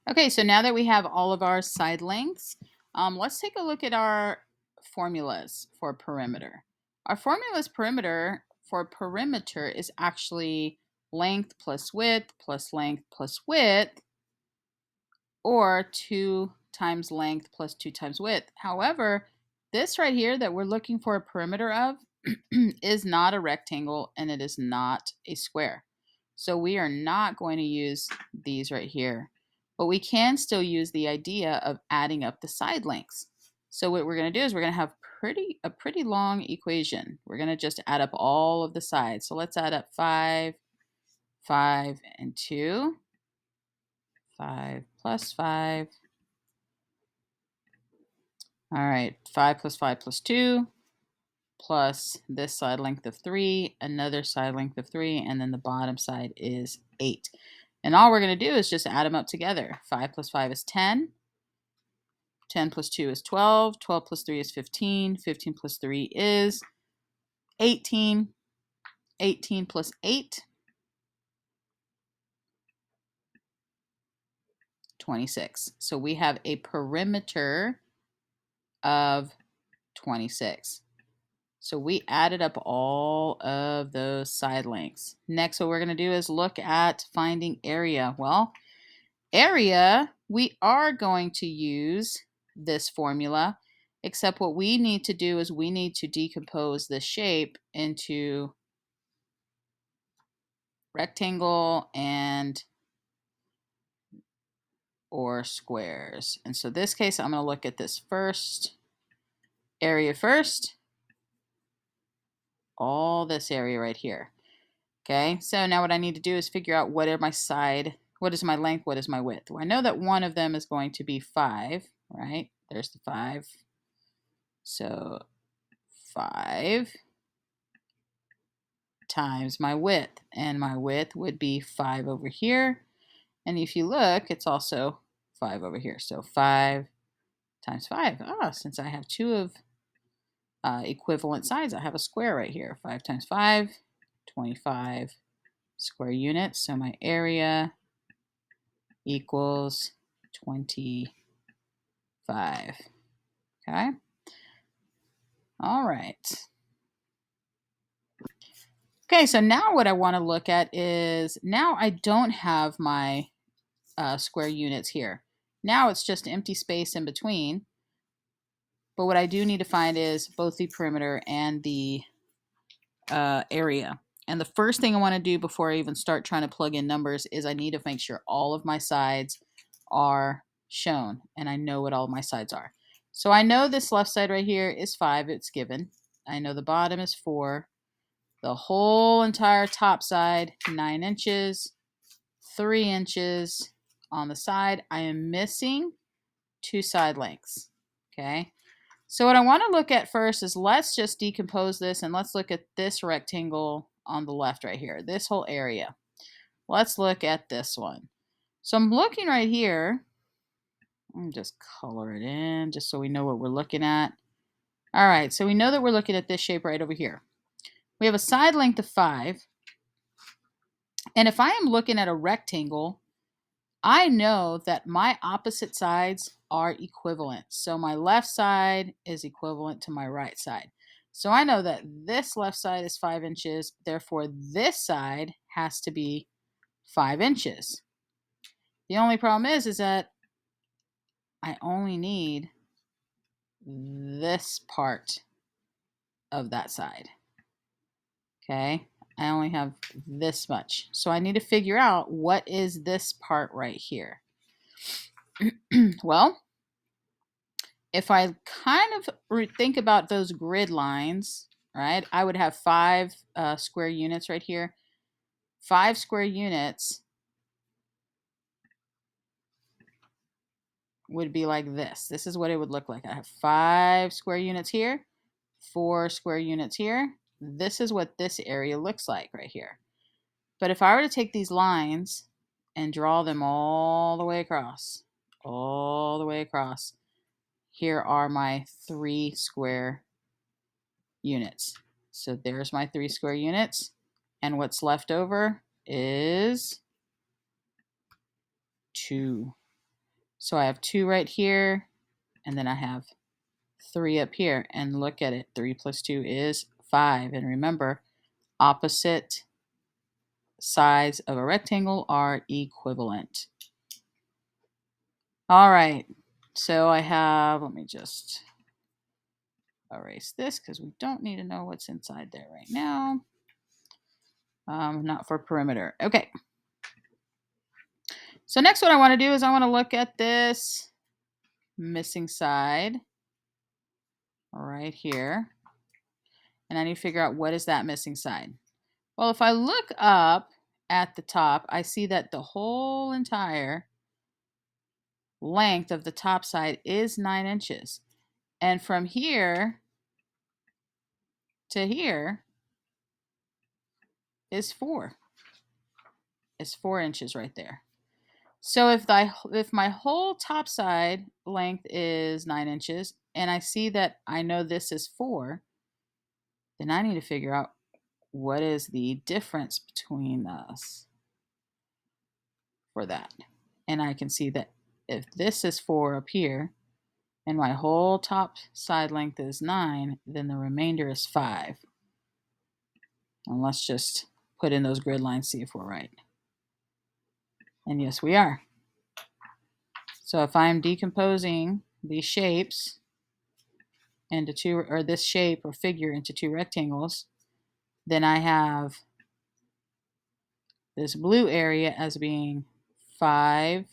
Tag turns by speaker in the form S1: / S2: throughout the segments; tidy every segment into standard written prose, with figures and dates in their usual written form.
S1: Okay, so now that we have all of our side lengths, let's take a look at our formulas for perimeter. Our formulas perimeter for perimeter is actually length plus length plus width, or 2 times length plus 2 times width. However, this right here that we're looking for a perimeter of is not a rectangle and it is not a square. So we are not going to use these right here, but we can still use the idea of adding up the side lengths. So what we're going to do is we're going to have a pretty long equation. We're going to just add up all of the sides. So let's add up 5, 5, and 2. 5 plus 5. All right, 5 plus 5 plus 2, plus this side length of 3, another side length of 3, and then the bottom side is 8. And all we're going to do is just add them up together. 5 plus 5 is 10. 10 plus 2 is 12. 12 plus 3 is 15. 15 plus 3 is 18. 18 plus 8, 26. So we have a perimeter of 26. So we added up all of those side lengths. Next, what we're going to do is look at finding area. Well, area, we are going to use this formula, except what we need to do is we need to decompose the shape into rectangle and or squares. And so this case, I'm going to look at this first, area first, all this area right here. Okay, so now what I need to do is figure out what is my length, what is my width. Well, I know that one of them is going to be 5, right? There's the 5. So 5 times my width, and my width would be 5 over here. And if you look, it's also 5 over here. So 5 times 5. Since I have two of equivalent sides, I have a square right here. 5 times 5, 25 square units. So my area equals 25. Okay. All right. Okay, so now what I want to look at is, now I don't have my square units here. Now it's just empty space in between. But what I do need to find is both the perimeter and the area. And the first thing I want to do before I even start trying to plug in numbers is I need to make sure all of my sides are shown and I know what all my sides are. So I know this left side right here is 5, it's given. I know the bottom is 4. The whole entire top side, 9 inches, 3 inches on the side. I am missing 2 side lengths. Okay. So what I want to look at first is, let's just decompose this and let's look at this rectangle on the left right here, this whole area. Let's look at this one. So I'm looking right here. Let me just color it in just so we know what we're looking at. All right, so we know that we're looking at this shape right over here. We have a side length of 5. And if I am looking at a rectangle, I know that my opposite sides are equivalent. So my left side is equivalent to my right side. So I know that this left side is 5 inches, therefore this side has to be 5 inches. The only problem is that I only need this part of that side. Okay, I only have this much. So I need to figure out what is this part right here. Well, if I kind of think about those grid lines, right, I would have 5 square units right here. 5 square units would be like this. This is what it would look like. I have 5 square units here, 4 square units here. This is what this area looks like right here. But if I were to take these lines and draw them all the way across, here are my 3 square units. So there's my 3 square units. And what's left over is 2. So I have 2 right here, and then I have 3 up here. And look at it. 3 plus 2 is 5. And remember, opposite sides of a rectangle are equivalent. All right. So I have, let me just erase this because we don't need to know what's inside there right now. Not for perimeter. Okay. So next what I want to do is I want to look at this missing side right here. And I need to figure out what is that missing side. Well, if I look up at the top, I see that the whole entire length of the top side is 9 inches. And from here to here is 4. It's 4 inches right there. So if my whole top side length is 9 inches, and I see that I know this is 4, then I need to figure out what is the difference between us for that. And I can see that if this is 4 up here, and my whole top side length is 9, then the remainder is 5. And let's just put in those grid lines, see if we're right. And yes, we are. So if I'm decomposing these shapes into two, or this shape or figure into 2 rectangles, then I have this blue area as being 5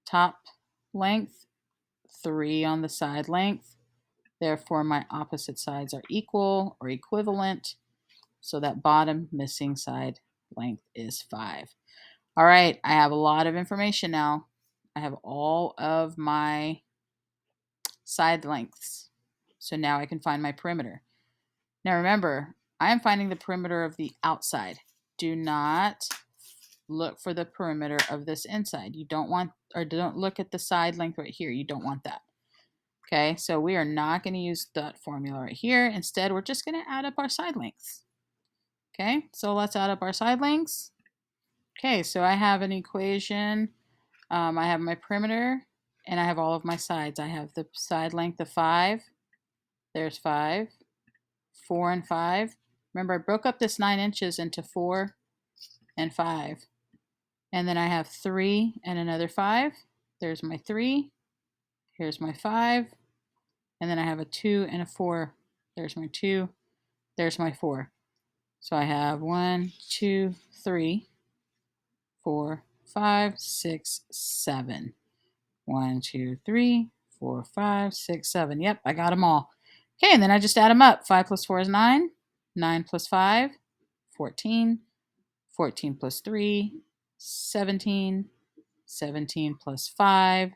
S1: top length, 3 on the side length. Therefore, my opposite sides are equal or equivalent. So that bottom missing side length is 5. All right, I have a lot of information now. I have all of my side lengths. So now I can find my perimeter. Now remember, I am finding the perimeter of the outside. Do not look for the perimeter of this inside. You don't want, or don't look at the side length right here. You don't want that. Okay, so we are not going to use that formula right here. Instead, we're just going to add up our side lengths. Okay, so let's add up our side lengths. Okay, so I have an equation. I have my perimeter, and I have all of my sides. I have the side length of 5. There's 5. 4 and 5. Remember, I broke up this 9 inches into 4 and 5. And then I have 3 and another 5. There's my 3. Here's my 5. And then I have a 2 and a 4. There's my 2. There's my 4. So I have 1, 2, 3, 4, 5, 6, 7. 1, 2, 3, 4, 5, 6, 7. Yep, I got them all. Okay, and then I just add them up. 5 plus 4 is 9. 9 plus 5, 14. 14 plus 3, 17. 17 plus 5,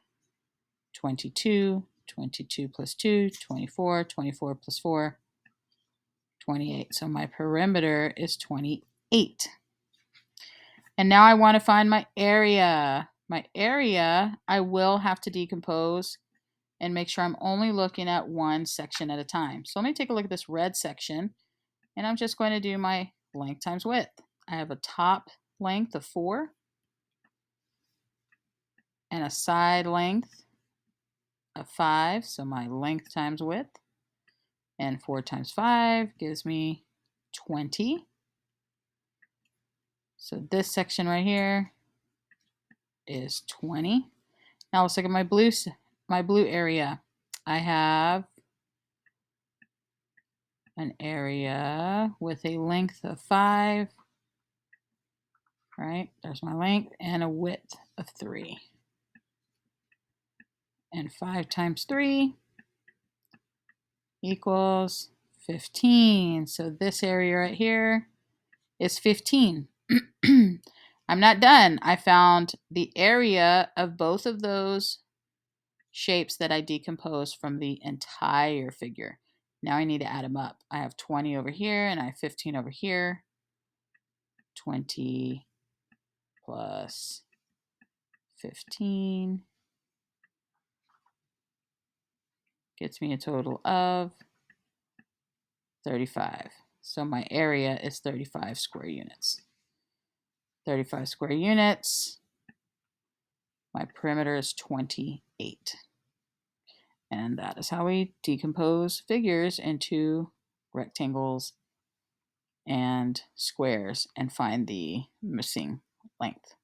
S1: 22. 22 plus 2, 24. 24 plus 4, 28. So my perimeter is 28. And now I want to find my area. My area, I will have to decompose and make sure I'm only looking at one section at a time. So let me take a look at this red section, and I'm just going to do my length times width. I have a top length of 4 and a side length of 5, so my length times width. And 4 times 5 gives me 20. So this section right here is 20. Now let's look at my blue area. I have an area with a length of 5. Right, there's my length, and a width of 3. And 5 times 3 equals 15. So this area right here is 15. I'm not done. I found the area of both of those shapes that I decomposed from the entire figure. Now I need to add them up. I have 20 over here, and I have 15 over here. 20 plus 15 gets me a total of 35. So my area is 35 square units. 35 square units. My perimeter is 28. And that is how we decompose figures into rectangles and squares and find the missing length.